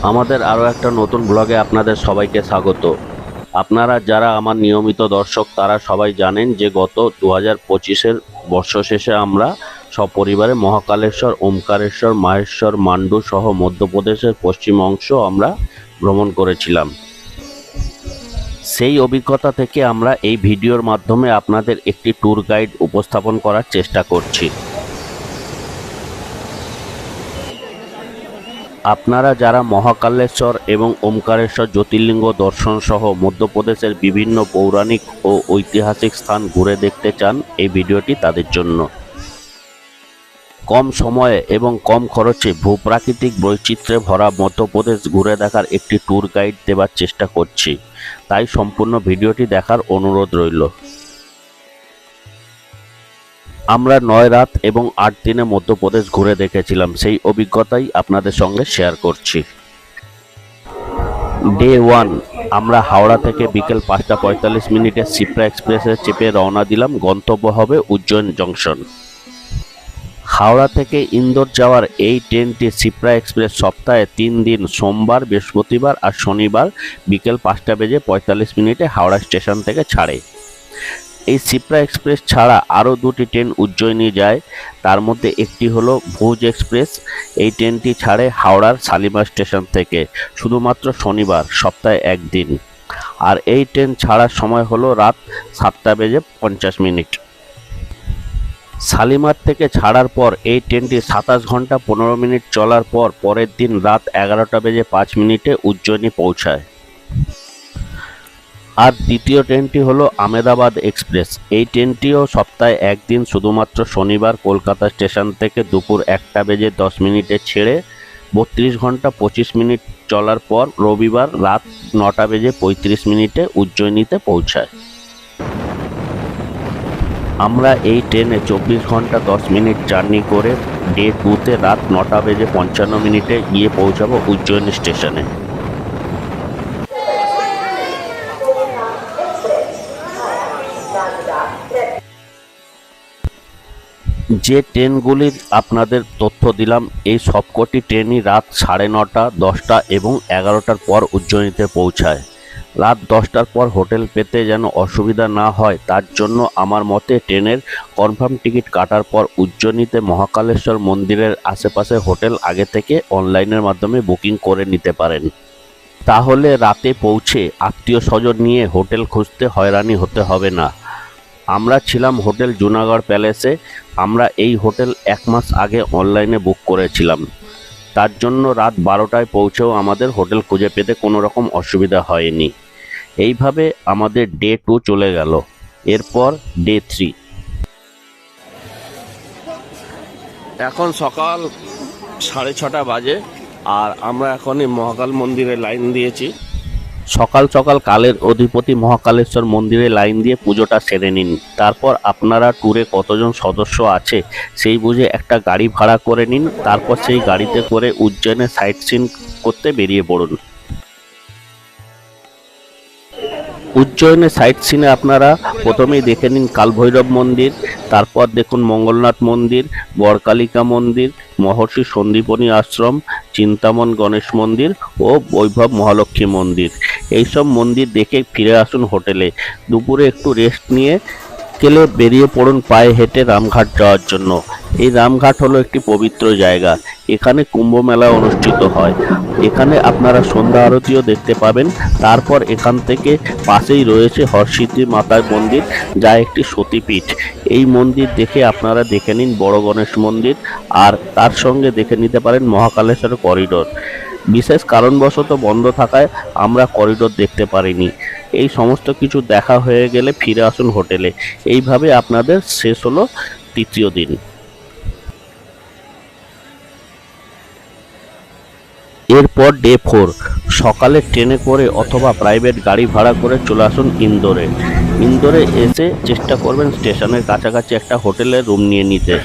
আমাদের আরও একটা নতুন ব্লগে আপনাদের সবাইকে স্বাগত। আপনারা যারা আমার নিয়মিত দর্শক তারা সবাই জানেন যে গত 2025-এর বর্ষ শেষে আমরা সপরিবারে মহাকালেশ্বর, ওমকারেশ্বর, মাহেশ্বর, মান্ডু সহ মধ্যপ্রদেশের পশ্চিম অংশ আমরা ভ্রমণ করেছিলাম। সেই অভিজ্ঞতা থেকে আমরা এই ভিডিওর মাধ্যমে আপনাদের একটি ট্যুর গাইড উপস্থাপন করার চেষ্টা করছি। আপনারা যারা মহাকালেশ্বর এবং ওমকারেশ্বর জ্যোতির্লিঙ্গ দর্শন সহ মধ্যপ্রদেশের বিভিন্ন পৌরাণিক ও ঐতিহাসিক স্থান ঘুরে দেখতে চান, এই ভিডিওটি তাদের জন্য। কম সময়ে এবং কম খরচে ভূপ্রাকৃতিক বৈচিত্র্যে ভরা মধ্যপ্রদেশ ঘুরে দেখার একটি ট্যুর গাইড দেওয়ার চেষ্টা করছি, তাই সম্পূর্ণ ভিডিওটি দেখার অনুরোধ রইল। আমরা 9 রাত এবং 8 দিনে মধ্যপ্রদেশ ঘুরে দেখেছিলাম, সেই অভিজ্ঞতাই আপনাদের সঙ্গে শেয়ার করছি। ডে 1 আমরা হাওড়া থেকে বিকেল 5:45 শিপ্রা এক্সপ্রেসে চেপে রওনা দিলাম। গন্তব্য হবে উজ্জয়ন জংশন। হাওড়া থেকে ইন্দোর যাওয়ার এই ট্রেনটি শিপ্রা এক্সপ্রেস সপ্তাহে 3 দিন সোমবার, বৃহস্পতিবার আর শনিবার বিকেল 5:45 হাওড়া স্টেশন থেকে ছাড়ে। এই শিপ্রা এক্সপ্রেস ছাড়া আরও 2টি ট্রেন উজ্জয়িনী যায়, তার মধ্যে একটি হলো ভুজ এক্সপ্রেস। এই ট্রেনটি ছাড়ে হাওড়ার শালিমার স্টেশন থেকে শুধুমাত্র শনিবার, সপ্তাহে 1 দিন। আর এই ট্রেন ছাড়ার সময় হলো রাত 7:50। শালিমার থেকে ছাড়ার পর এই ট্রেনটি 27 ঘন্টা 15 মিনিট চলার পর পরের দিন রাত 11:05 উজ্জয়িনী পৌঁছায়। আর দ্বিতীয় ট্রেনটি হলো আমেদাবাদ এক্সপ্রেস। এই ট্রেনটিও সপ্তাহে 1 দিন শুধুমাত্র শনিবার কলকাতা স্টেশন থেকে দুপুর 1:10 ছেড়ে 32 ঘন্টা 25 মিনিট চলার পর রবিবার রাত 9:35 উজ্জয়িনীতে পৌঁছায়। আমরা এই ট্রেনে 24 ঘন্টা 10 মিনিট জার্নি করে ডে 2তে রাত 9:55 গিয়ে পৌঁছাবো উজ্জয়িনী স্টেশনে। যে ট্রেনগুলির আপনাদের তথ্য দিলাম, এই সবকটি ট্রেনই রাত 9:30, 10টা এবং 11টার পর উজ্জয়িনীতে পৌঁছায়। রাত 10টার পর হোটেল পেতে যেন অসুবিধা না হয়, তার জন্য আমার মতে ট্রেনের কনফার্ম টিকিট কাটার পর উজ্জয়িনীতে মহাকালেশ্বর মন্দিরের আশেপাশে হোটেল আগে থেকে অনলাইনের মাধ্যমে বুকিং করে নিতে পারেন। তাহলে রাতে পৌঁছে আত্মীয় স্বজন নিয়ে হোটেল খুঁজতে হয়রানি হতে হবে না। আমরা ছিলাম হোটেল জুনাগড় প্যালেসে। আমরা এই হোটেল 1 মাস আগে অনলাইনে বুক করেছিলাম, তার জন্য রাত 12টায় পৌঁছেও আমাদের হোটেল খুঁজে পেতে কোনো রকম অসুবিধা হয়নি। এইভাবে আমাদের ডে 2 চলে গেল। এরপর ডে 3। এখন সকাল 6:30 বাজে আর আমরা এখনই মহাকাল মন্দিরে লাইন দিয়েছি। সকাল সকাল কালের অধিপতি মহাকালেশ্বর মন্দিরে লাইন দিয়ে পুজোটা সেরে নিন। তারপর আপনারা ট্যুরে কতজন সদস্য আছে সেই বুঝে একটা গাড়ি ভাড়া করে নিন। তারপর সেই গাড়িতে করে উজ্জয়নে সাইট সিন করতে বেরিয়ে পড়ুন। উজ্জয়নে সাইট সিনে আপনারা প্রথমেই দেখে নিন কালভৈরব মন্দির, তারপর দেখুন মঙ্গলনাথ মন্দির, বরকালিকা মন্দির, মহর্ষি সন্দীপনী আশ্রম, চিন্তামন গণেশ মন্দির ও বৈভব মহালক্ষ্মী মন্দির। এইসব মন্দির দেখে ফিরে আসুন হোটেলে। দুপুরে একটু রেস্ট নিয়ে বিকেলে বেরিয়ে পড়ুন পায়ে হেঁটে রামঘাট যাওয়ার জন্য। এই রামঘাট হলো একটি পবিত্র জায়গা। এখানে কুম্ভ মেলা অনুষ্ঠিত হয়। এখানে আপনারা সন্ধ্যা আরতিও দেখতে পাবেন। তারপর এখান থেকে পাশেই রয়েছে হরসিদ্ধি মাতার মন্দির, যা একটি সতীপীঠ। এই মন্দির দেখে আপনারা দেখে নিন বড় গণেশ মন্দির, আর তার সঙ্গে দেখে নিতে পারেন মহাকালেশ্বর করিডোর। বিশেষ কারণবশত বন্ধ থাকায় আমরা করিডোর দেখতে পারিনি। এই সমস্ত কিছু দেখা হয়ে গেলে ফিরে আসুন হোটেলে। এইভাবে আপনাদের শেষ হলো 3য় দিন। এরপর ডে 4। সকালে ট্রেনে করে অথবা প্রাইভেট গাড়ি ভাড়া করে চলে আসুন ইন্দোরে। ইন্দোরে এসে চেষ্টা করবেন স্টেশনের কাছাকাছি একটা হোটেলে রুম নিয়ে নিতে।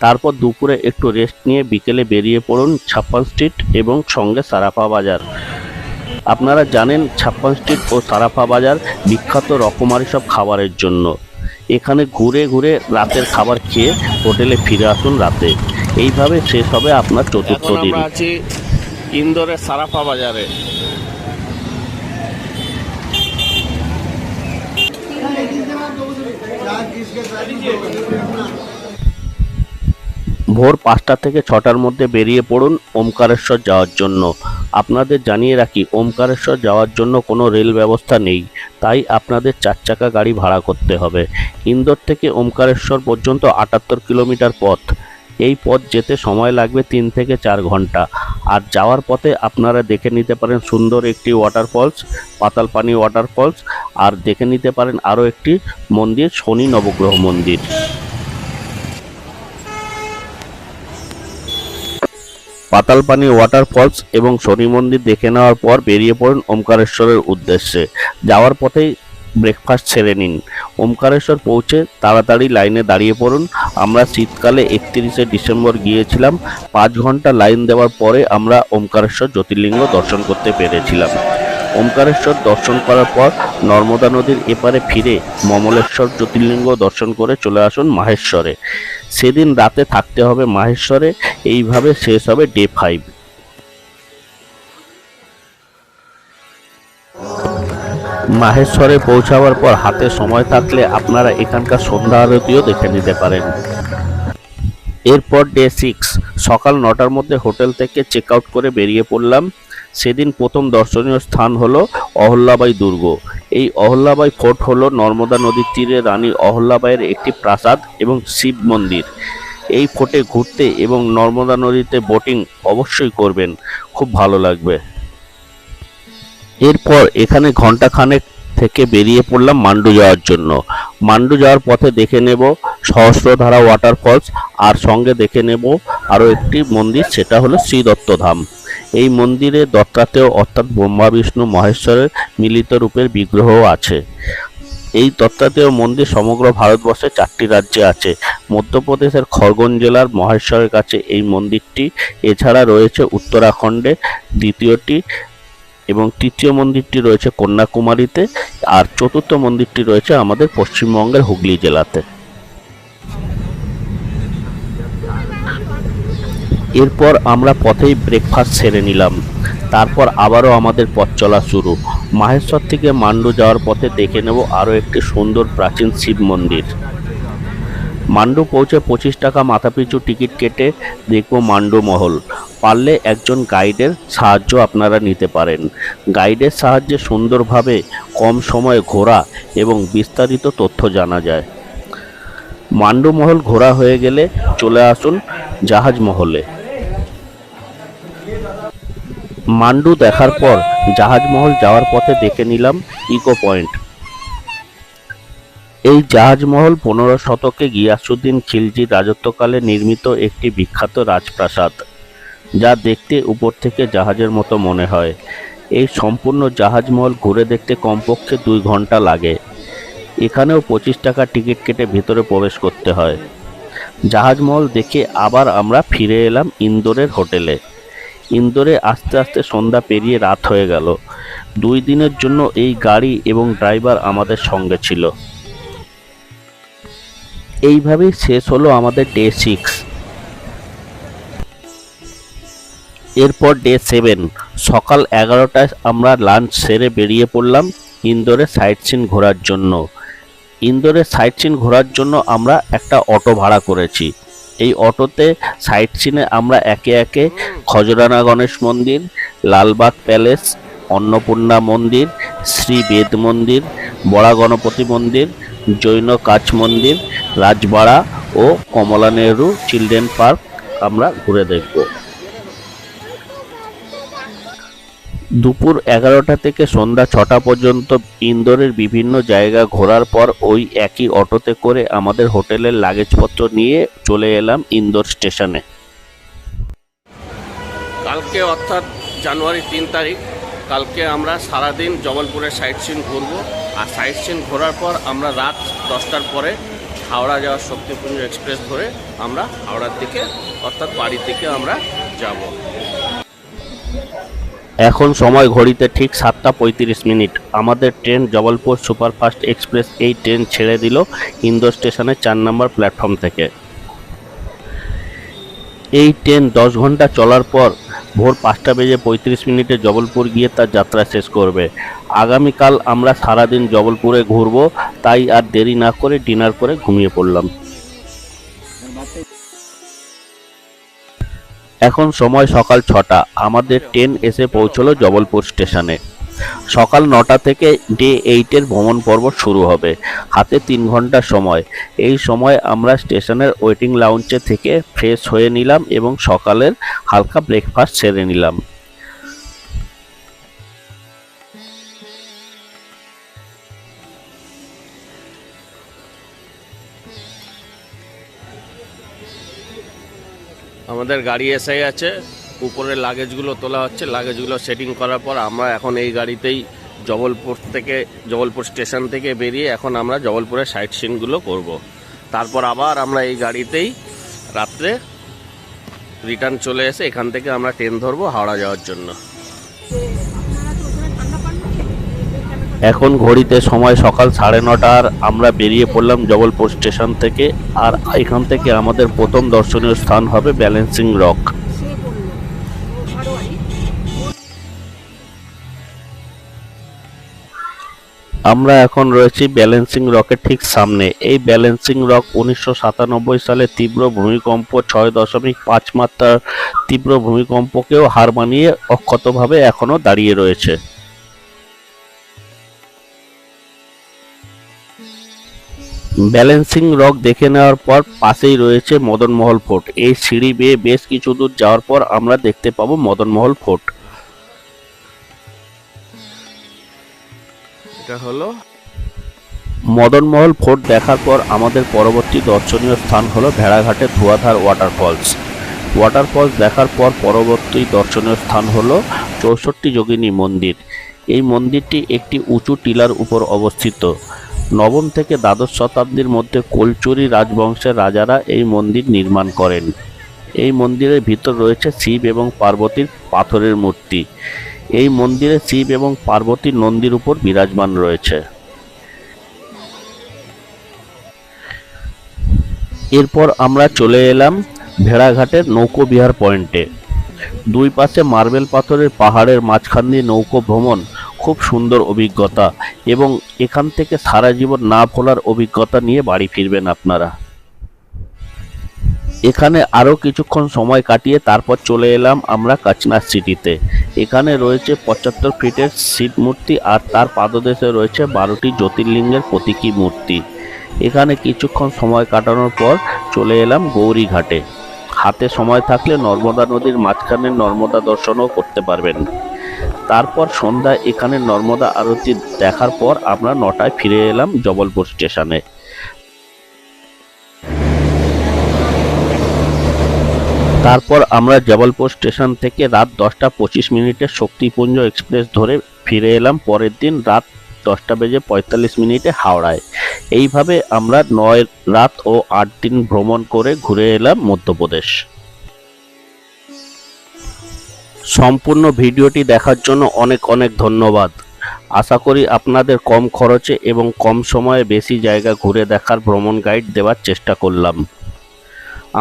তারপর দুপুরে একটু রেস্ট নিয়ে বিকেলে বেরিয়ে পড়ুন 56 স্ট্রিট এবং সঙ্গে সারাফা বাজার। আপনারা জানেন 56 স্ট্রিট ও সারাফা বাজার বিখ্যাত রকমারি সব খাবারের জন্য। এখানে ঘুরে ঘুরে রাতের খাবার খেয়ে হোটেলে ফিরে আসুন রাতে। এইভাবে শেষ হবে আপনার 4র্থ দিন। ইন্দোরের সারাফা বাজারে। ভোর 5টা থেকে 6টার মধ্যে বেরিয়ে পড়ুন ওমকারেশ্বর যাওয়ার জন্য। আপনাদের জানিয়ে রাখি, ওমকারেশ্বর যাওয়ার জন্য কোনো রেল ব্যবস্থা নেই, তাই আপনাদের 4 চাকা গাড়ি ভাড়া করতে হবে। ইন্দোর থেকে ওমকারেশ্বর পর্যন্ত 78 কিলোমিটার পথ। এই পথ যেতে সময় লাগবে 3 থেকে 4 ঘন্টা। আর যাওয়ার পথে আপনারা দেখে নিতে পারেন সুন্দর একটি ওয়াটারফলস, পাতালপানি ওয়াটারফলস, আর দেখে নিতে পারেন আরও একটি মন্দির, শনি নবগ্রহ মন্দির। পাতালপানি ওয়াটারফলস এবং শনি মন্দির দেখে নেওয়ার পর বেরিয়ে পড়ুন ওমকারেশ্বরের উদ্দেশ্যে। যাওয়ার পথেই ব্রেকফাস্ট সেরে নিন। ওমকারেশ্বর পৌঁছে তাড়াতাড়ি লাইনে দাঁড়িয়ে পড়ুন। আমরা শীতকালে 31শে ডিসেম্বর গিয়েছিলাম। 5 ঘন্টা লাইন দেওয়ার পরে আমরা ওমকারেশ্বর জ্যোতির্লিঙ্গ দর্শন করতে পেরেছিলাম। ওমকারেশ্বর দর্শন করার পর নর্মদা নদীর এপারে ফিরে মমলেশ্বর জ্যোতির্লিঙ্গ দর্শন করে চলে আসুন মাহেশ্বরে। সেদিন রাতে থাকতে হবে মাহেশ্বরে। এইভাবে শেষ হবে ডে 5। মাহেশ্বরে পৌঁছাবার পর হাতে সময় থাকলে আপনারা এখানকার সন্ধ্যা আরতিও দেখে নিতে পারেন। এরপর ডে 6, সকাল 9টার মধ্যে হোটেল থেকে চেক আউট করে বেরিয়ে পড়লাম। সেদিন প্রথম দর্শনীয় স্থান হলো অহল্যাবাই দুর্গ। এই অহল্যাবাই ফোর্ট হলো নর্মদা নদীর তীরে রানী অহল্যাবাইয়ের একটি প্রাসাদ এবং শিব মন্দির। এই ফোর্টে ঘুরতে এবং নর্মদা নদীতে বোটিং অবশ্যই করবেন, খুব ভালো লাগবে। এরপর এখানে ঘন্টাখানেক থেকে বেরিয়ে পড়লাম মান্ডু যাওয়ার জন্য। মান্ডু যাওয়ার পথে দেখে নেব সহস্রধারা ওয়াটারফলস, আর সঙ্গে দেখে নেব আরও একটি মন্দির, সেটা হলো শ্রী দত্তধাম। এই মন্দিরে দত্তাত্রেয় অর্থাৎ ব্রহ্মা বিষ্ণু মহেশ্বরের মিলিত রূপের বিগ্রহ আছে। এই দত্তাত্রেয় মন্দির সমগ্র ভারতবর্ষে 4টি রাজ্যে আছে। মধ্যপ্রদেশের খরগোন জেলার মহেশ্বরের কাছে এই মন্দিরটি। এছাড়া রয়েছে উত্তরাখণ্ডে দ্বিতীয়টি, এবং তৃতীয় মন্দিরটি রয়েছে কন্যাকুমারীতে, আর চতুর্থ মন্দিরটি রয়েছে আমাদের পশ্চিমবঙ্গের হুগলি জেলাতে। এরপর আমরা পথেই ব্রেকফাস্ট সেরে নিলাম। তারপর আবারও আমাদের পথ চলা শুরু। মাহেশ্বর থেকে মান্ডু যাওয়ার পথে দেখে নেব আরও একটি সুন্দর প্রাচীন শিব মন্দির। মান্ডু পৌঁছে 25 টাকা মাথাপিছু টিকিট কেটে দেখব মান্ডু মহল। পারলে একজন গাইডের সাহায্য আপনারা নিতে পারেন। গাইডের সাহায্যে সুন্দরভাবে কম সময়ে ঘোরা এবং বিস্তারিত তথ্য জানা যায়। মান্ডু মহল ঘোরা হয়ে গেলে চলে আসুন জাহাজ মহলে। মান্ডু দেখার পর জাহাজ মহল যাওয়ার পথে দেখে নিলাম ইকো পয়েন্ট। এই জাহাজমহল 15 শতকে গিয়াসউদ্দিন খিলজির রাজত্বকালে নির্মিত একটি বিখ্যাত রাজপ্রাসাদ, যা দেখতে উপর থেকে জাহাজের মতো মনে হয়। এই সম্পূর্ণ জাহাজমহল ঘুরে দেখতে কমপক্ষে 2 ঘন্টা লাগে। এখানেও 25 টাকা টিকিট কেটে ভেতরে প্রবেশ করতে হয়। জাহাজমহল দেখে আবার আমরা ফিরে এলাম ইন্দোরের হোটেলে। ইন্দোরে আস্তে আস্তে সন্ধ্যা পেরিয়ে রাত হয়ে গেল। 2 দিনের জন্য এই গাড়ি এবং ড্রাইভার আমাদের সঙ্গে ছিল। এইভাবেই শেষ হলো আমাদের ডে 6। এরপর ডে 7, সকাল 11টায় আমরা লাঞ্চ সেরে বেরিয়ে পড়লাম ইন্দোরে সাইট সিন ঘোরার জন্য। ইন্দোরে সাইট সিন ঘোরার জন্য আমরা একটা অটো ভাড়া করেছি। এই অটোতে সাইট সিনে আমরা একে একে খজরানা গণেশ মন্দির, লালবাগ প্যালেস, অন্নপূর্ণা মন্দির, শ্রী বেদ মন্দির, বড়া গণপতি মন্দির, জৈন কাচ মন্দির, রাজবাড়া ও কমলা নেহরু চিলড্রেন পার্ক আমরা ঘুরে দেখব। দুপুর 11টা থেকে সন্ধ্যা 6টা পর্যন্ত ইন্দোরের বিভিন্ন জায়গা ঘোরার পর ওই একই অটোতে করে আমাদের হোটেলের লাগেজপত্র নিয়ে চলে এলাম ইন্দোর স্টেশনে। কালকে অর্থাৎ জানুয়ারি 3 তারিখ, কালকে আমরা সারাদিন জবলপুরের সাইট সিন ঘুরবো। আর সাইট সিন ঘোরার পর আমরা রাত 10টার পরে হাওড়া যাওয়ার শক্তিপুঞ্জ এক্সপ্রেস ধরে আমরা হাওড়ার দিকে অর্থাৎ বাড়ির দিকে আমরা যাব। এখন সময় ঘড়িতে ঠিক 7:35। আমাদের ট্রেন জবলপুর সুপারফাস্ট এক্সপ্রেস এই ট্রেন ছেড়ে দিল ইন্দোর স্টেশনের 4 নম্বর প্ল্যাটফর্ম থেকে। এই ট্রেন 10 ঘন্টা চলার পর ভোর 5:35 জবলপুর গিয়ে তার যাত্রা শেষ করবে। আগামীকাল আমরা সারাদিন জবলপুরে ঘুরবো, তাই আর দেরি না করে ডিনার করে ঘুমিয়ে পড়লাম। এখন সময় সকাল 6টা। আমাদের ট্রেন এসে পৌঁছলো জবলপুর স্টেশনে। সকাল 9টা থেকে ডে 8-এর ভ্রমণ পর্ব শুরু হবে। হাতে 3 ঘন্টা সময়। এই সময় আমরা স্টেশনের ওয়েটিং লাউঞ্জে থেকে ফ্রেশ হয়ে নিলাম এবং সকালের হালকা ব্রেকফাস্ট সেরে নিলাম। আমাদের গাড়ি এসে গেছে, উপরে লাগেজগুলো তোলা হচ্ছে। লাগেজগুলো সেটিং করার পর আমরা এখন এই গাড়িতেই জবলপুর স্টেশন থেকে বেরিয়ে এখন আমরা জবলপুরের সাইট সিনগুলো করব। তারপর আবার আমরা এই গাড়িতেই রাত্রে রিটার্ন চলে এসে এখান থেকে আমরা ট্রেন ধরবো হাওড়া যাওয়ার জন্য। এখন ঘড়িতে সময় সকাল 9:30 আর আমরা বেরিয়ে পড়লাম জবলপুর স্টেশন থেকে। আর এখান থেকে আমাদের প্রথম দর্শনীয় স্থান হবে ব্যালেন্সিং রক। আমরা এখন রয়েছি ব্যালেন্সিং রকের ঠিক সামনে। এই ব্যালেন্সিং রক 1997 সালে তীব্র ভূমিকম্প 6.5 মাত্রার তীব্র ভূমিকম্পকেও হার মানিয়ে অক্ষতভাবে এখনো দাঁড়িয়ে রয়েছে। ব্যালেন্সিং রক দেখে নেওয়ার পর পাশেই রয়েছে মদনমহল ফোর্ট। এই সিঁড়ি বেয়ে বেশ কিছু দূর যাওয়ার পর আমরা দেখতে পাবো মদনমহল ফোর্ট। এটা হলো মদনমহল ফোর্ট। দেখার পর আমাদের পরবর্তী দর্শনীয় স্থান হলো ভেড়াঘাটের ধোঁয়াধার ওয়াটারফলস। ওয়াটারফলস দেখার পর পরবর্তী দর্শনীয় স্থান হলো 64 যোগিনী মন্দির। এই মন্দিরটি একটি উঁচু টিলার উপর অবস্থিত। নবম থেকে দ্বাদশ শতাব্দীর মধ্যে কোলচুরি রাজবংশের রাজারা এই মন্দির নির্মাণ করেন। এই মন্দিরের ভিতর রয়েছে শিব এবং পার্বতীর পাথরের মূর্তি। এই মন্দিরে শিব এবং পার্বতী নন্দীর উপর বিরাজমান রয়েছে। এরপর আমরা চলে এলাম ভেড়াঘাটের নৌকো বিহার পয়েন্টে। দুই পাশে মার্বেল পাথরের পাহাড়ের মাঝখান দিয়ে নৌকো ভ্রমণ খুব সুন্দর অভিজ্ঞতা, এবং এখান থেকে সারা জীবন না ভোলার অভিজ্ঞতা নিয়ে বাড়ি ফিরবেন আপনারা। এখানে আরও কিছুক্ষণ সময় কাটিয়ে তারপর চলে এলাম আমরা কাচনা সিটিতে। এখানে রয়েছে 75 ফিটের শিব মূর্তি আর তার পাদদেশে রয়েছে 12টি জ্যোতির্লিঙ্গের প্রতীকী মূর্তি। এখানে কিছুক্ষণ সময় কাটানোর পর চলে এলাম গৌরীঘাটে। হাতে সময় থাকলে নর্মদা নদীর মাঝখানে নর্মদা দর্শনও করতে পারবেন। তারপর সন্ধ্যায় এখানে নর্মদা আরতি দেখার পর আমরা 9টায় ফিরে এলাম জবলপুর স্টেশনে। তারপর আমরা জবলপুর স্টেশন থেকে রাত 10:25 শক্তিপুঞ্জ এক্সপ্রেস ধরে ফিরে এলাম পরের দিন রাত 10:45 হাওড়ায়। এইভাবে আমরা 9 রাত ও 8 দিন ভ্রমণ করে ঘুরে এলাম মধ্যপ্রদেশ। সম্পূর্ণ ভিডিওটি দেখার জন্য অনেক অনেক ধন্যবাদ। আশা করি আপনাদের কম খরচে এবং কম সময়ে বেশি জায়গা ঘুরে দেখার ভ্রমণ গাইড দেওয়ার চেষ্টা করলাম।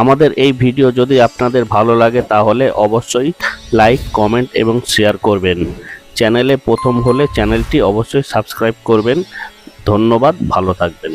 আমাদের এই ভিডিও যদি আপনাদের ভালো লাগে তাহলে অবশ্যই লাইক, কমেন্ট এবং শেয়ার করবেন। চ্যানেলে প্রথম হলে চ্যানেলটি অবশ্যই সাবস্ক্রাইব করবেন। ধন্যবাদ, ভালো থাকবেন।